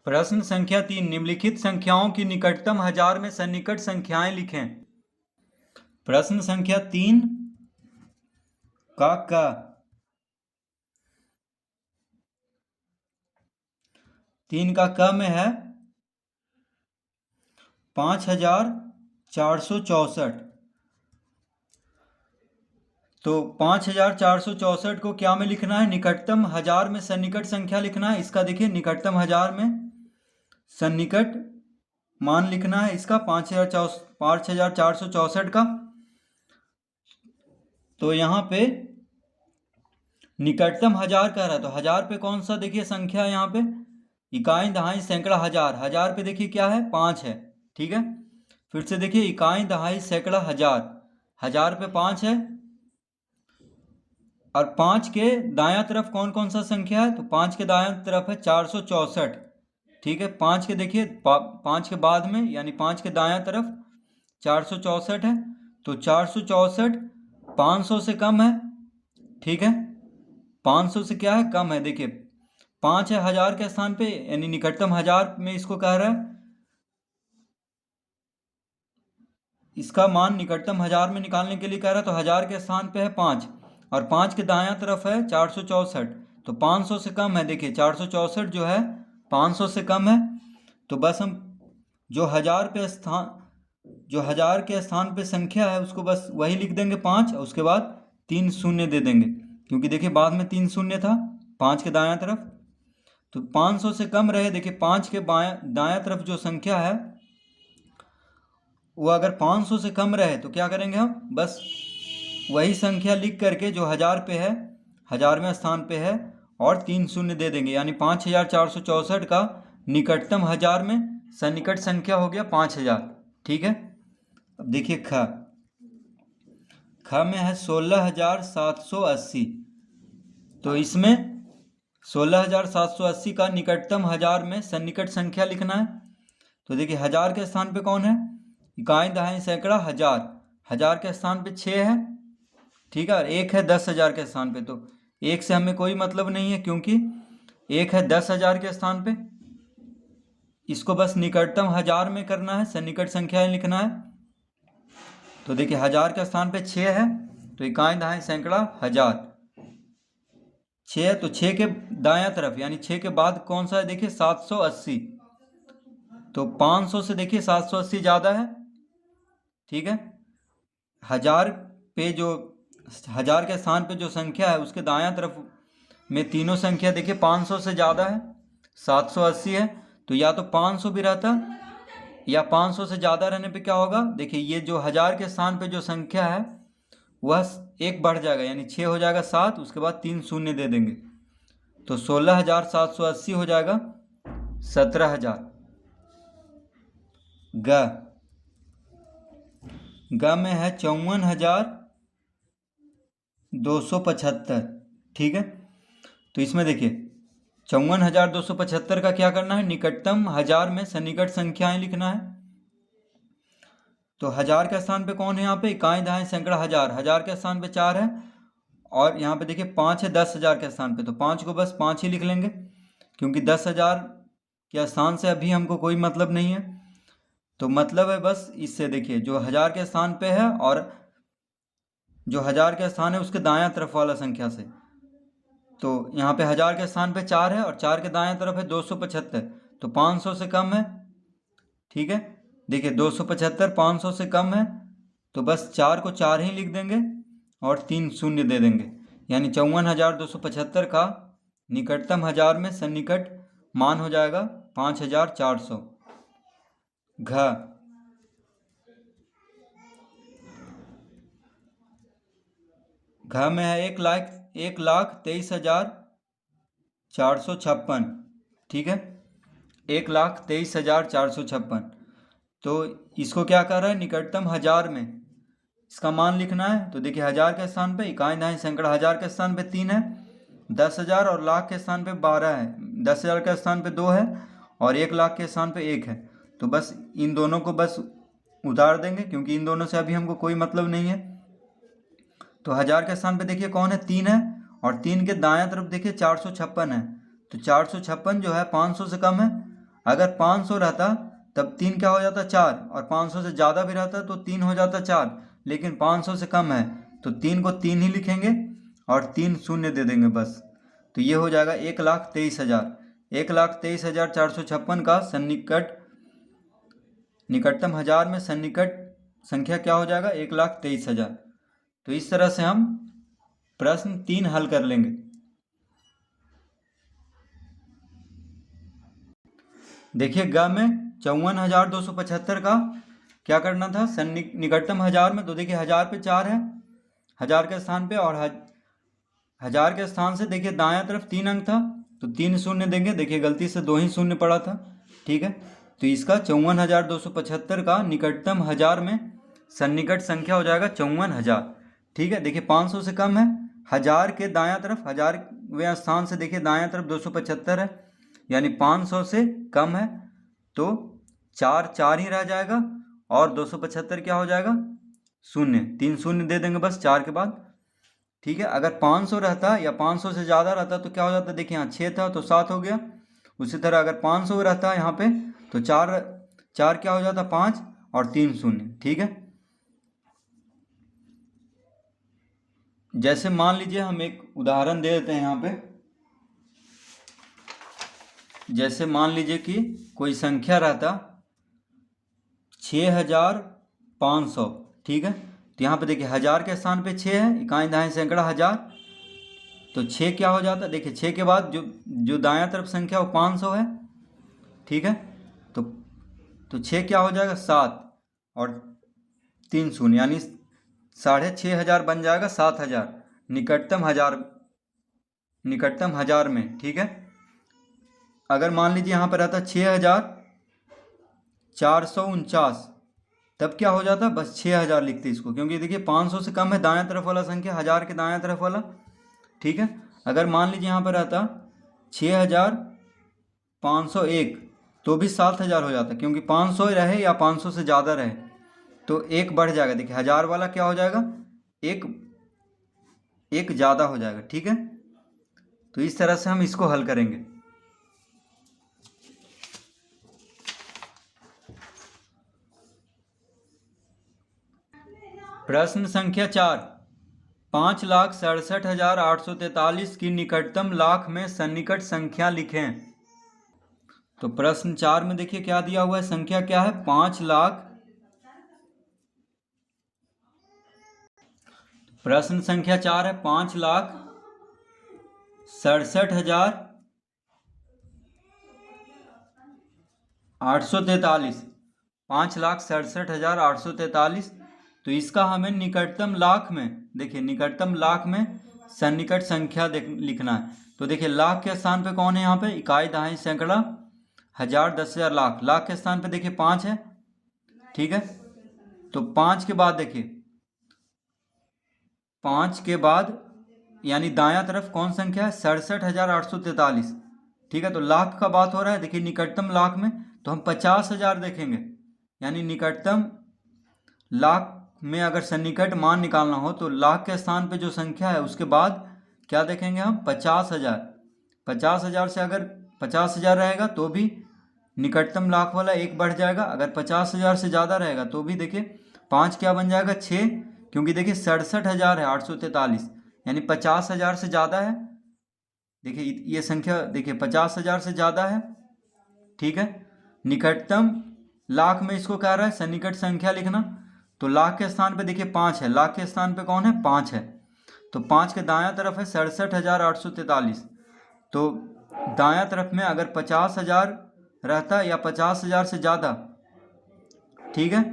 प्रश्न संख्या 3, निम्नलिखित संख्याओं की निकटतम हजार में सन्निकट संख्याएं लिखें। प्रश्न संख्या 3 का 3 का क में है 5464। तो 5464 को क्या में लिखना है? निकटतम हजार में सन्निकट संख्या लिखना है। इसका देखिए निकटतम हजार में सन्निकट मान लिखना है इसका 5464 का। तो यहाँ पे निकटतम हजार कह रहा है, तो हजार पे कौन सा देखिए संख्या है यहाँ पे? इकाई दहाई सैकड़ा हजार। हजार पे देखिए क्या है? 5 है। ठीक है, फिर से देखिए इकाई दहाई सैकड़ा हजार। हजार पे 5 है और 5 के दायां तरफ कौन कौन सा संख्या है? तो 5 के दायां तरफ है 464। ठीक है, 5 के देखिए 5 के बाद में यानी 5 के दायां तरफ 464 है। तो 464 500 से कम है। ठीक है, 500 से क्या है? कम है। देखिए 5 है हजार के स्थान पे, यानी निकटतम हजार में इसको कह रहा है। इसका मान निकटतम हजार में निकालने के लिए कह रहा है, तो हजार के स्थान पे है 5 और 5 के दायां तरफ है 464। तो 500 से कम है। देखिए 464 जो है 500 से कम है। तो बस हम जो हजार के स्थान पे संख्या है उसको बस वही लिख देंगे 5 और उसके बाद 3 शून्य दे देंगे, क्योंकि देखिए बाद में 3 शून्य था 5 के दायां तरफ। तो 500 से कम रहे। देखिए 5 के दायां तरफ जो संख्या है वो अगर 500 से कम रहे तो क्या करेंगे हम? बस वही संख्या लिख करके जो हजार पे है, हजारवें स्थान पे है, और 3 शून्य दे देंगे, यानी 5464 का निकटतम हजार में सन्निकट संख्या हो गया 5000। ठीक है, अब देखिए ख में है 16780। तो इसमें 16780 का निकटतम हजार में सन्निकट संख्या लिखना है। तो देखिए हजार के स्थान पे कौन है? इकाई दहाई सैकड़ा हजार। हजार के स्थान पे 6 है। ठीक है, और 1 है 10,000 के स्थान पे। तो 1 से हमें कोई मतलब नहीं है, क्योंकि 1 है 10,000 के स्थान पे। इसको बस निकटतम हजार में करना है, सन्निकट संख्या लिखना है। तो देखिए हजार के स्थान पे 6 है, तो इकाई दहाई सैकड़ा हजार। 6 है तो 6 के दायां तरफ यानी 6 के बाद कौन सा है? देखिए 780। तो 500 से देखिए 780 ज़्यादा है। ठीक है, हजार पे जो हजार के स्थान पे जो संख्या है उसके दायां तरफ में तीनों संख्या देखिए 500 से ज़्यादा है, 780 है। तो या तो 500 भी रहता या 500 से ज़्यादा रहने पे क्या होगा? देखिए ये जो हजार के स्थान पे जो संख्या है वह एक बढ़ जाएगा, यानी 6 हो जाएगा 7, उसके बाद 3 शून्य दे देंगे। तो 16,780 हो जाएगा 17,000। ग में है 54,275। ठीक है, तो इसमें देखिए 54,275 का क्या करना है? निकटतम हजार में सन्निकट संख्याएं लिखना है। तो हजार के स्थान पे कौन है? यहाँ पे इकाई दहाई सैकड़ा हजार। हजार के स्थान पे 4 है और यहाँ पे देखिए 5 है 10,000 के स्थान पे। तो 5 को बस 5 ही लिख लेंगे, क्योंकि 10,000 के स्थान से अभी हमको कोई मतलब नहीं है। तो मतलब है बस इससे, देखिए जो हजार के स्थान पे है और जो हजार के स्थान है उसके दायां तरफ वाला संख्या से। तो यहाँ पे हजार के स्थान पे 4 है और 4 के दाएं तरफ है 275। तो 500 से कम है। ठीक है, देखिए 275 500 से कम है, तो बस 4 को 4 ही लिख देंगे और 3 शून्य दे देंगे, यानी 54,275 का निकटतम हजार में सन्निकट मान हो जाएगा 5,400। घ में है 1,23,456। ठीक है, 1,23,456। तो इसको क्या कर रहा है? निकटतम हजार में इसका मान लिखना है। तो देखिए हजार के स्थान पे इकाई दहाई सैकड़ा हजार के स्थान पे 3 है, 10,000 और लाख के स्थान पे 12 है, 10,000 के स्थान पे 2 है और 1,00,000 के स्थान पे 1 है। तो बस इन दोनों को बस उतार देंगे, क्योंकि इन दोनों से अभी हमको कोई मतलब नहीं है। तो हजार के स्थान पे देखिए कौन है? 3 है और 3 के दायां तरफ देखिए 456 है। तो 456 जो है 500 से कम है अगर 500 रहता तब 3 क्या हो जाता 4, और 500 से ज़्यादा भी रहता तो 3 हो जाता 4, लेकिन 500 से कम है तो 3 को 3 ही लिखेंगे और 3 शून्य दे देंगे बस। तो ये हो जाएगा 1,23,000। 1,23,456 का निकटतम हजार में सन्निकट संख्या क्या हो जाएगा 1,23,000। तो इस तरह से हम प्रश्न 3 हल कर लेंगे। देखिए ग में 54,275 का क्या करना था निकटतम हजार में। तो देखिए 1000 पे 4 है, 1000 के स्थान पे, और 1000 के स्थान से देखिए दायां तरफ 3 अंक था तो 3 शून्य देंगे। देखिए गलती से 2 ही शून्य पड़ा था, ठीक है। तो इसका 54,275 का निकटतम हजार में सन्निकट संख्या हो जाएगा 54,000, ठीक है। देखिए 500 से कम है, 1000 के दायां तरफ, 1000वें स्थान से देखिए दायां तरफ 275 है, यानी 500 से कम है तो 4 4 ही रह जाएगा और 275 क्या हो जाएगा शून्य, 3 शून्य दे देंगे बस 4 के बाद, ठीक है। अगर 500 रहता या 500 से ज़्यादा रहता तो क्या हो जाता, देखिए यहाँ 6 था तो 7 हो गया। उसी तरह अगर 500 रहता है यहाँ पे तो 4 4 क्या हो जाता 5 और 3 शून्य, ठीक है। जैसे मान लीजिए हम एक उदाहरण दे देते हैं यहाँ पे। जैसे मान लीजिए कि कोई संख्या रहता 6,500, ठीक है। तो यहाँ पे देखिए 1000 के स्थान पे 6 है, इकाई दहाई सैकड़ा 1000, तो 6 क्या हो जाता है, देखिए 6 के बाद जो दायां तरफ संख्या वो 500 है, ठीक है। तो 6 क्या हो जाएगा 7 और 3 शून्य, यानी 6,500 बन जाएगा 7,000 निकटतम हजार में, ठीक है। अगर मान लीजिए यहाँ पर रहता 6,449, तब क्या हो जाता, बस 6,000 लिखते इसको, क्योंकि देखिए 500 से कम है दायां तरफ वाला संख्या, 1000 के दायां तरफ वाला, ठीक है। अगर मान लीजिए यहाँ पर रहता 6,501 तो भी 7,000 हो जाता, क्योंकि 500 रहे या 500 से ज़्यादा रहे तो एक बढ़ जाएगा। देखिए 1000 वाला क्या हो जाएगा, एक ज़्यादा हो जाएगा, ठीक है। तो इस तरह से हम इसको हल करेंगे। प्रश्न संख्या 4, 5,67,843 की निकटतम लाख में सन्निकट संख्या लिखें। तो प्रश्न 4 में देखिए क्या दिया हुआ है, संख्या क्या है 5 लाख। प्रश्न संख्या 4 है 5,67,843, 5,67,843। तो इसका हमें निकटतम लाख में, देखिए निकटतम लाख में सन्निकट संख्या लिखना है। तो देखिए लाख के स्थान पे कौन है, यहाँ पे इकाई दहाई सैकड़ा 1000 10,000 लाख, लाख के स्थान पे देखिए 5 है, ठीक है। तो 5 के बाद देखिए 5 के बाद यानी दायां तरफ कौन संख्या है 67,843, ठीक है। तो लाख का बात हो रहा है, देखिए निकटतम लाख में तो हम 50,000 देखेंगे, यानी निकटतम लाख में अगर सन्निकट मान निकालना हो तो लाख के स्थान पे जो संख्या है उसके बाद क्या देखेंगे हम 50,000। 50,000 से अगर 50,000 रहेगा तो भी निकटतम लाख वाला एक बढ़ जाएगा, अगर 50,000 से ज़्यादा रहेगा तो भी देखिए 5 क्या बन जाएगा 6, क्योंकि देखिए 67,000 है 843, यानी 50,000 से ज़्यादा है। देखिए ये संख्या देखिए 50,000 से ज़्यादा है, ठीक है। निकटतम लाख में इसको कह रहा है सन्निकट संख्या लिखना, तो लाख के स्थान पे देखिए 5 है, लाख के स्थान पे कौन है 5 है, तो 5 के दायां तरफ है 67,843, तो दायां तरफ में अगर 50,000 रहता या 50,000 से ज़्यादा, ठीक है।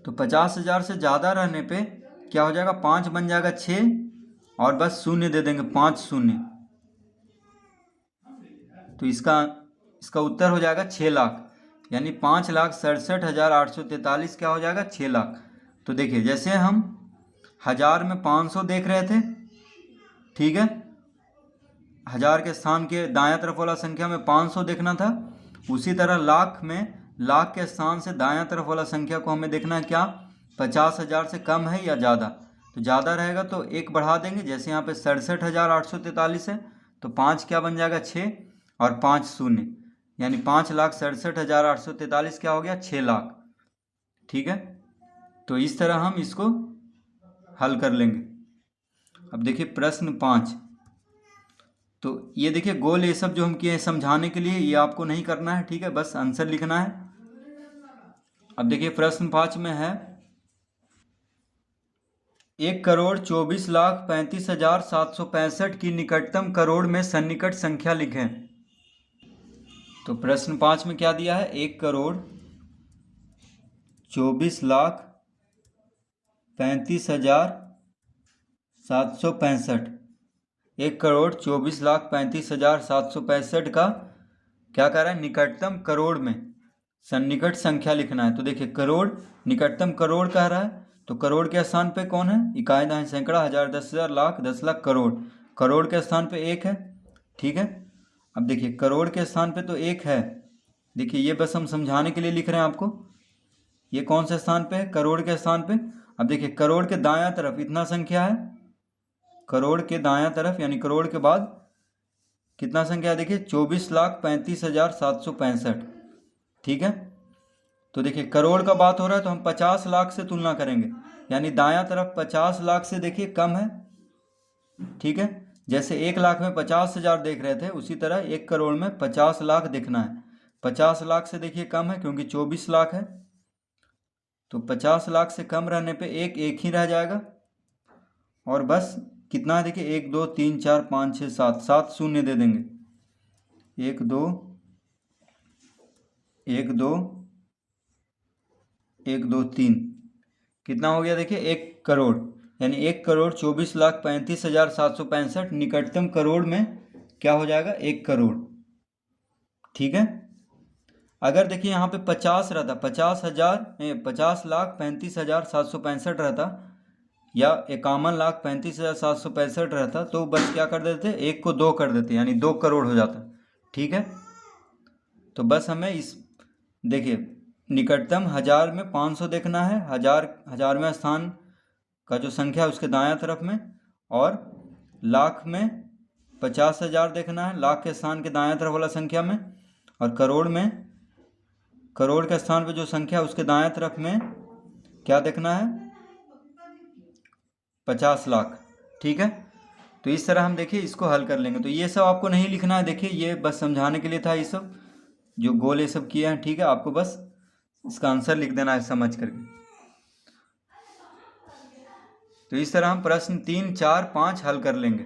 तो 50,000 से ज़्यादा रहने पे क्या हो जाएगा 5 बन जाएगा 6 और बस शून्य दे देंगे 5 शून्य, तो इसका उत्तर हो जाएगा 6 लाख, यानी 5,67,843 क्या हो जाएगा 6 लाख। तो देखिए जैसे हम 1000 में 500 देख रहे थे, ठीक है, 1000 के स्थान के दायां तरफ वाला संख्या में 500 देखना था, उसी तरह लाख में लाख के स्थान से दायां तरफ वाला संख्या को हमें देखना है क्या 50,000 से कम है या ज़्यादा। तो ज़्यादा रहेगा तो एक बढ़ा देंगे, जैसे यहाँ पे 67,843 है तो 5 क्या बन जाएगा 6 और 5 शून्य, यानी 5,67,843 क्या हो गया, 6 लाख। ठीक है, तो इस तरह हम इसको हल कर लेंगे। अब देखिए प्रश्न 5। तो ये देखिए गोल ये सब जो हम किए हैं समझाने के लिए, ये आपको नहीं करना है, ठीक है, बस आंसर लिखना है। अब देखिए प्रश्न 5 में है 1,24,35,765 की निकटतम करोड़ में सन्निकट संख्या लिखें। तो प्रश्न 5 में क्या दिया है, 1,24,35,765। 1,24,35,765 का क्या कह रहा है, निकटतम करोड़ में सन्निकट संख्या लिखना है। तो देखिए करोड़, निकटतम करोड़ कह रहा है, तो करोड़ के स्थान पे कौन है, इकाई दहाई सैकड़ा, हजार, 10,000, लाख, 10 लाख, करोड़। करोड़ के स्थान पे 1 है, ठीक है। अब देखिए करोड़ के स्थान पे तो 1 है, देखिए ये बस हम समझाने के लिए लिख रहे हैं आपको। ये कौन से स्थान पे है, करोड़ के स्थान पे। अब देखिए करोड़ के दायां तरफ इतना संख्या है, करोड़ के दायां तरफ यानी करोड़ के बाद कितना संख्या है, देखिए 24,35,765। ठीक है, तो देखिए करोड़ का बात हो रहा है तो हम 50 लाख से तुलना करेंगे, यानी दायां तरफ 50 लाख से देखिए कम है। ठीक है, जैसे 1 लाख में 50,000 देख रहे थे, उसी तरह 1 करोड़ में 50 लाख देखना है। 50 लाख से देखिए कम है क्योंकि 24 लाख है, तो 50 लाख से कम रहने पे एक ही रह जाएगा। और बस कितना है देखिए 1 2 3 4 5 6 7, 7 शून्य दे देंगे। 1 2 1 2 1 2 3, कितना हो गया देखिए 1 करोड़, यानी 1,24,35,765 निकटतम करोड़ में क्या हो जाएगा, 1 करोड़। ठीक है, अगर देखिए यहाँ पे 50 रहता, 50,35,765 रहता, या 51,35,765 रहता, तो बस क्या कर देते, 1 को 2 कर देते, यानी 2 करोड़ हो जाता। ठीक है, तो बस हमें इस देखिए निकटतम हजार में 500 देखना है, हजारवें स्थान का जो संख्या है उसके दायां तरफ में, और लाख में 50,000 देखना है, लाख के स्थान के दायां तरफ वाला संख्या में, और करोड़ में करोड़ के स्थान पे जो संख्या है उसके दाएं तरफ में क्या देखना है, 50 लाख। ठीक है, तो इस तरह हम देखिए इसको हल कर लेंगे। तो ये सब आपको नहीं लिखना है, देखिए ये बस समझाने के लिए था, ये सब जो गोल ये सब किए हैं। ठीक है, आपको बस इसका आंसर लिख देना है समझ करके। तो इस तरह हम प्रश्न 3 4 5 हल कर लेंगे।